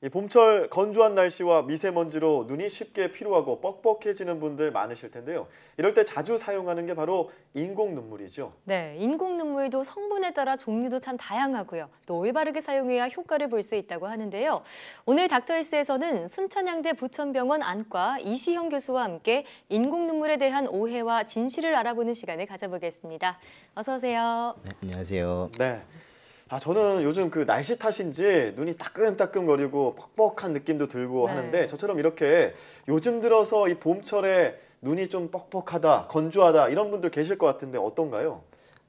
이 봄철 건조한 날씨와 미세먼지로 눈이 쉽게 피로하고 뻑뻑해지는 분들 많으실 텐데요. 이럴 때 자주 사용하는 게 바로 인공 눈물이죠. 네, 인공 눈물도 성분에 따라 종류도 참 다양하고요. 또 올바르게 사용해야 효과를 볼 수 있다고 하는데요. 오늘 닥터헬스에서는 순천향대 부천병원 안과 이시형 교수와 함께 인공 눈물에 대한 오해와 진실을 알아보는 시간을 가져보겠습니다. 어서 오세요. 네, 안녕하세요. 네. 저는 요즘 그 날씨 탓인지 눈이 따끔따끔거리고 뻑뻑한 느낌도 들고 네. 하는데 저처럼 이렇게 요즘 들어서 이 봄철에 눈이 좀 뻑뻑하다, 건조하다 이런 분들 계실 것 같은데 어떤가요?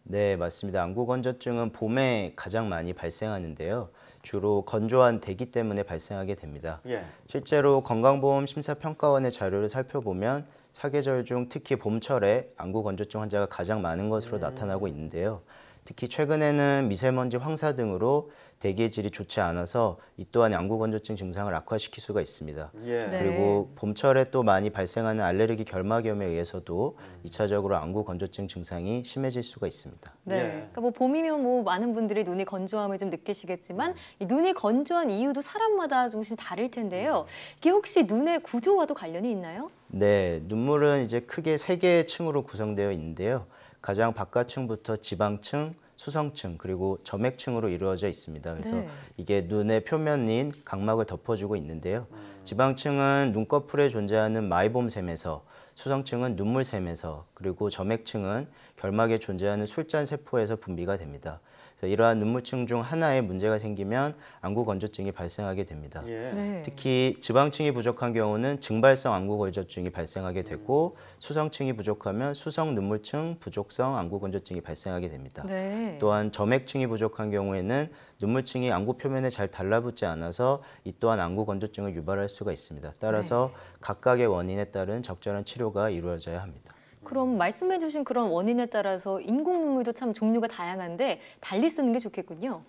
네, 맞습니다. 안구 건조증은 봄에 가장 많이 발생하는데요. 주로 건조한 대기 때문에 발생하게 됩니다. 예. 실제로 건강보험심사평가원의 자료를 살펴보면 사계절 중 특히 봄철에 안구 건조증 환자가 가장 많은 것으로 나타나고 있는데요. 특히 최근에는 미세먼지, 황사 등으로 대기의 질이 좋지 않아서 이 또한 안구 건조증 증상을 악화시킬 수가 있습니다. 예. 네. 그리고 봄철에 또 많이 발생하는 알레르기 결막염에 의해서도 2차적으로 안구 건조증 증상이 심해질 수가 있습니다. 네, 예. 그러니까 뭐 봄이면 뭐 많은 분들이 눈이 건조함을 좀 느끼시겠지만 이 눈이 건조한 이유도 사람마다 조금씩 다를 텐데요. 이게 혹시 눈의 구조와도 관련이 있나요? 네, 눈물은 이제 크게 세 개의 층으로 구성되어 있는데요. 가장 바깥층부터 지방층, 수성층, 그리고 점액층으로 이루어져 있습니다. 그래서 네. 이게 눈의 표면인 각막을 덮어주고 있는데요. 지방층은 눈꺼풀에 존재하는 마이봄샘에서, 수성층은 눈물샘에서, 그리고 점액층은 결막에 존재하는 술잔 세포에서 분비가 됩니다. 그래서 이러한 눈물층 중 하나에 문제가 생기면 안구 건조증이 발생하게 됩니다. 예. 네. 특히 지방층이 부족한 경우는 증발성 안구 건조증이 발생하게 되고 수성층이 부족하면 수성 눈물층 부족성 안구 건조증이 발생하게 됩니다. 네. 또한 점액층이 부족한 경우에는 눈물층이 안구 표면에 잘 달라붙지 않아서 이 또한 안구 건조증을 유발할 수가 있습니다. 따라서 각각의 원인에 따른 적절한 치료가 이루어져야 합니다. 그럼 말씀해주신 그런 원인에 따라서 인공 눈물도 참 종류가 다양한데 달리 쓰는 게 좋겠군요.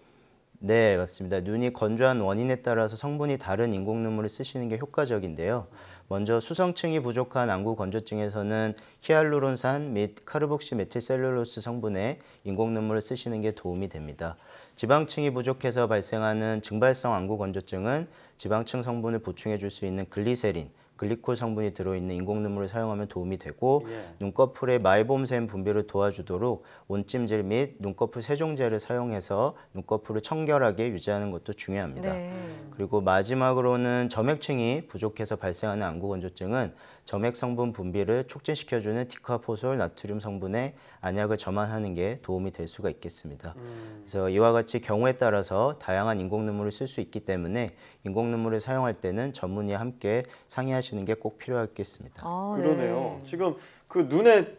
네, 맞습니다. 눈이 건조한 원인에 따라서 성분이 다른 인공 눈물을 쓰시는 게 효과적인데요. 먼저 수성층이 부족한 안구 건조증에서는 히알루론산 및 카르복시 메틸셀룰로스 성분의 인공 눈물을 쓰시는 게 도움이 됩니다. 지방층이 부족해서 발생하는 증발성 안구 건조증은 지방층 성분을 보충해 줄 수 있는 글리세린, 글리콜 성분이 들어있는 인공 눈물을 사용하면 도움이 되고 예. 눈꺼풀의 마이봄샘 분비를 도와주도록 온찜질 및 눈꺼풀 세종제를 사용해서 눈꺼풀을 청결하게 유지하는 것도 중요합니다. 네. 그리고 마지막으로는 점액층이 부족해서 발생하는 안구 건조증은 점액 성분 분비를 촉진시켜주는 디카포솔 나트륨 성분의 안약을 점안하는 게 도움이 될 수가 있겠습니다. 그래서 이와 같이 경우에 따라서 다양한 인공 눈물을 쓸 수 있기 때문에 인공 눈물을 사용할 때는 전문의와 함께 상의하시는 게 꼭 필요하겠습니다. 아, 그러네요. 네. 지금 그 눈의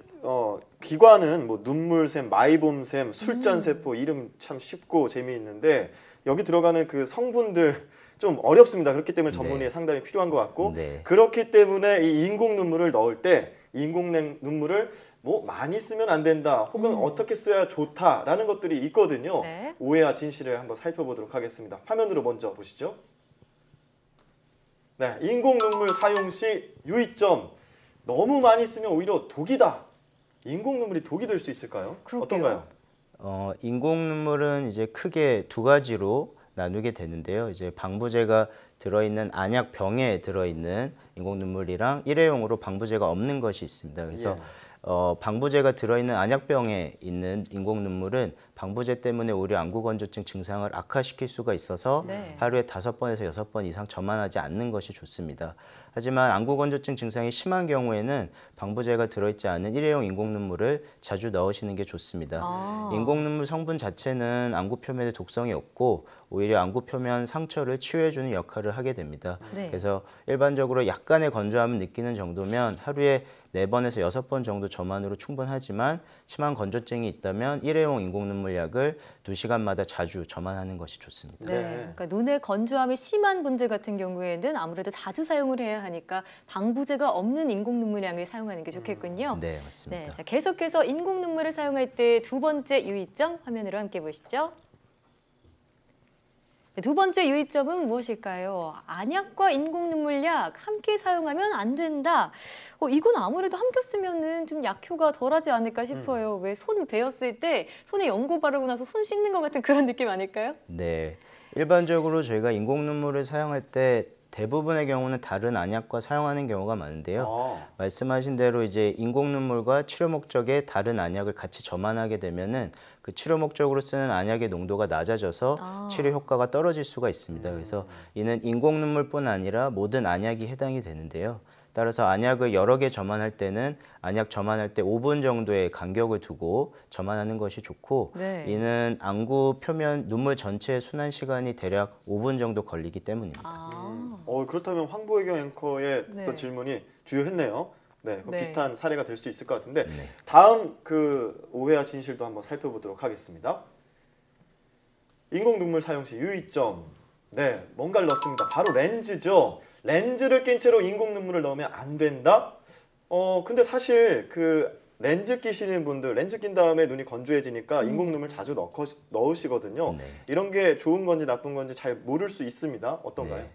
기관은 뭐 눈물샘, 마이봄샘, 술잔세포 이름 참 쉽고 재미있는데 여기 들어가는 그 성분들 좀 어렵습니다. 그렇기 때문에 전문의의 네. 상담이 필요한 것 같고 네. 그렇기 때문에 이 인공 눈물을 넣을 때 인공 눈물을 뭐 많이 쓰면 안 된다 혹은 어떻게 써야 좋다라는 것들이 있거든요. 네. 오해와 진실을 한번 살펴보도록 하겠습니다. 화면으로 먼저 보시죠. 네, 인공 눈물 사용 시 유의점. 너무 많이 쓰면 오히려 독이다. 인공 눈물이 독이 될 수 있을까요? 그러게요. 어떤가요? 인공 눈물은 이제 크게 두 가지로 나누게 되는데요. 이제 방부제가 들어있는 안약병에 들어있는 인공 눈물이랑 일회용으로 방부제가 없는 것이 있습니다. 그래서 방부제가 들어있는 안약병에 있는 인공 눈물은 방부제 때문에 오히려 안구 건조증 증상을 악화시킬 수가 있어서 네. 하루에 5번에서 6번 이상 점안하지 않는 것이 좋습니다. 하지만 안구 건조증 증상이 심한 경우에는 방부제가 들어있지 않은 일회용 인공 눈물을 자주 넣으시는 게 좋습니다. 아. 인공 눈물 성분 자체는 안구 표면에 독성이 없고 오히려 안구 표면 상처를 치유해주는 역할을 하게 됩니다. 네. 그래서 일반적으로 약간의 건조함을 느끼는 정도면 하루에 4번에서 6번 정도 점안으로 충분하지만 심한 건조증이 있다면 일회용 인공 눈물 약을 2시간마다 자주 점안하는 것이 좋습니다. 네. 네. 그러니까 눈의 건조함이 심한 분들 같은 경우에는 아무래도 자주 사용을 해야 하니까 방부제가 없는 인공 눈물량을 사용하는 게 좋겠군요. 네, 맞습니다. 네, 자, 계속해서 인공 눈물을 사용할 때 두 번째 유의점 화면으로 함께 보시죠. 네, 두 번째 유의점은 무엇일까요? 안약과 인공 눈물약 함께 사용하면 안 된다. 이건 아무래도 함께 쓰면은 좀 약효가 덜하지 않을까 싶어요. 왜 손 베었을 때 손에 연고 바르고 나서 손 씻는 것 같은 그런 느낌 아닐까요? 네. 일반적으로 저희가 인공 눈물을 사용할 때 대부분의 경우는 다른 안약과 사용하는 경우가 많은데요. 말씀하신 대로 이제 인공 눈물과 치료 목적의 다른 안약을 같이 점안하게 되면은 그 치료 목적으로 쓰는 안약의 농도가 낮아져서 치료 효과가 떨어질 수가 있습니다. 그래서 이는 인공 눈물뿐 아니라 모든 안약이 해당이 되는데요. 따라서 안약을 여러 개 점안할 때는 안약 점안할 때 5분 정도의 간격을 두고 점안하는 것이 좋고 네. 이는 안구 표면 눈물 전체의 순환 시간이 대략 5분 정도 걸리기 때문입니다. 그렇다면 황보혜경 앵커의 네. 어떤 질문이 주요했네요. 네, 네. 비슷한 사례가 될 수 있을 것 같은데 네. 다음 그 오해와 진실도 한번 살펴보도록 하겠습니다. 인공 눈물 사용 시 유의점. 네, 뭔가를 넣습니다. 바로 렌즈죠. 렌즈를 낀 채로 인공 눈물을 넣으면 안 된다. 근데 사실 그 렌즈 끼시는 분들 렌즈 낀 다음에 눈이 건조해지니까 인공 눈물 자주 넣으시거든요. 네. 이런 게 좋은 건지 나쁜 건지 잘 모를 수 있습니다. 어떤가요? 네.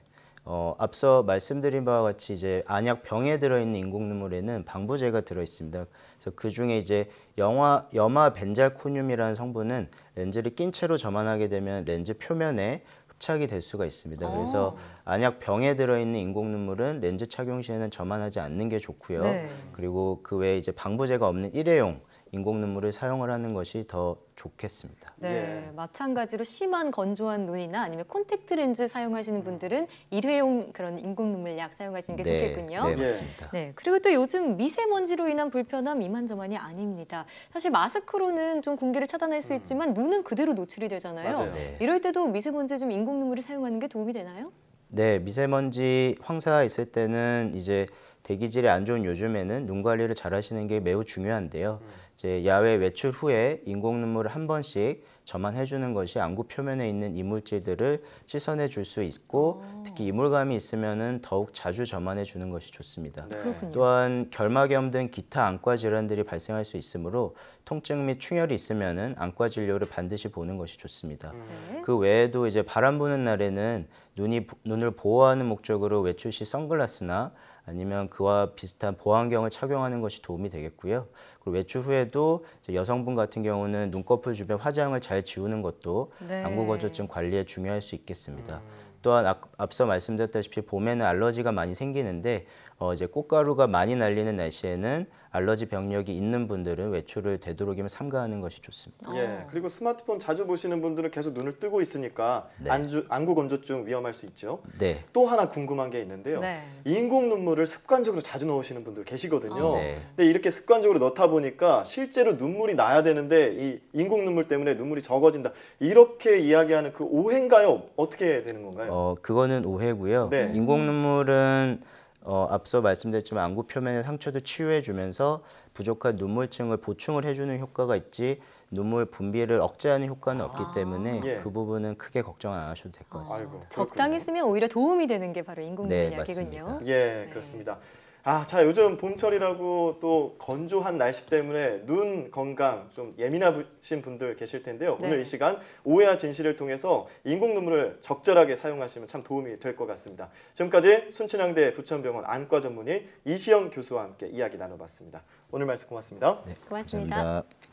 앞서 말씀드린 바와 같이 이제 안약 병에 들어있는 인공 눈물에는 방부제가 들어 있습니다. 그래서 그 중에 이제 염화 벤잘코늄이라는 성분은 렌즈를 낀 채로 점안하게 되면 렌즈 표면에 흡착이 될 수가 있습니다. 그래서 안약 병에 들어있는 인공 눈물은 렌즈 착용 시에는 점안하지 않는 게 좋고요. 네. 그리고 그 외에 이제 방부제가 없는 일회용 인공 눈물을 사용을 하는 것이 더 좋겠습니다. 네, 예. 마찬가지로 심한 건조한 눈이나 아니면 콘택트 렌즈 사용하시는 분들은 일회용 그런 인공 눈물 약 사용하시는 게 좋겠군요. 네, 예. 맞습니다. 네, 그리고 또 요즘 미세먼지로 인한 불편함 이만저만이 아닙니다. 사실 마스크로는 좀 공기를 차단할 수 있지만 눈은 그대로 노출이 되잖아요. 맞아요. 네. 이럴 때도 미세먼지에 좀 인공 눈물을 사용하는 게 도움이 되나요? 네, 미세먼지 황사가 있을 때는 이제 대기질이 안 좋은 요즘에는 눈 관리를 잘 하시는 게 매우 중요한데요. 이제 야외 외출 후에 인공 눈물을 한 번씩 점안해 주는 것이 안구 표면에 있는 이물질들을 씻어내 줄 수 있고 특히 이물감이 있으면은 더욱 자주 점안해 주는 것이 좋습니다. 네. 그렇군요. 또한 결막염 등 기타 안과 질환들이 발생할 수 있으므로 통증 및 충혈이 있으면은 안과 진료를 반드시 보는 것이 좋습니다. 네. 그 외에도 이제 바람 부는 날에는 눈을 보호하는 목적으로 외출 시 선글라스나 아니면 그와 비슷한 보안경을 착용하는 것이 도움이 되겠고요. 그리고 외출 후에도 이제 여성분 같은 경우는 눈꺼풀 주변 화장을 잘 지우는 것도 네. 안구 건조증 관리에 중요할 수 있겠습니다. 또한 앞서 말씀드렸다시피 봄에는 알러지가 많이 생기는데 이제 꽃가루가 많이 날리는 날씨에는 알러지 병력이 있는 분들은 외출을 되도록이면 삼가하는 것이 좋습니다. 예, 그리고 스마트폰 자주 보시는 분들은 계속 눈을 뜨고 있으니까 네. 안구 건조증 위험할 수 있죠. 네. 또 하나 궁금한 게 있는데요. 네. 인공 눈물을 습관적으로 자주 넣으시는 분들 계시거든요. 네. 근데 이렇게 습관적으로 넣다 보니까 실제로 눈물이 나야 되는데 이 인공 눈물 때문에 눈물이 적어진다. 이렇게 이야기하는 그 오해인가요? 어떻게 되는 건가요? 그거는 오해고요. 네. 인공 눈물은 앞서 말씀드렸지만 안구 표면의 상처도 치유해주면서 부족한 눈물층을 보충을 해주는 효과가 있지 눈물 분비를 억제하는 효과는 없기 때문에 예. 그 부분은 크게 걱정 안 하셔도 될 것 같습니다. 아이고, 적당히 그렇군요. 쓰면 오히려 도움이 되는 게 바로 인공 네, 눈물 약이군요. 맞습니다. 예, 그렇습니다. 자, 요즘 봄철이라고 또 건조한 날씨 때문에 눈 건강 좀 예민하신 분들 계실 텐데요. 네. 오늘 이 시간 오해와 진실을 통해서 인공 눈물을 적절하게 사용하시면 참 도움이 될 것 같습니다. 지금까지 순천향대 부천병원 안과 전문의 이시영 교수와 함께 이야기 나눠봤습니다. 오늘 말씀 고맙습니다. 네, 고맙습니다. 감사합니다.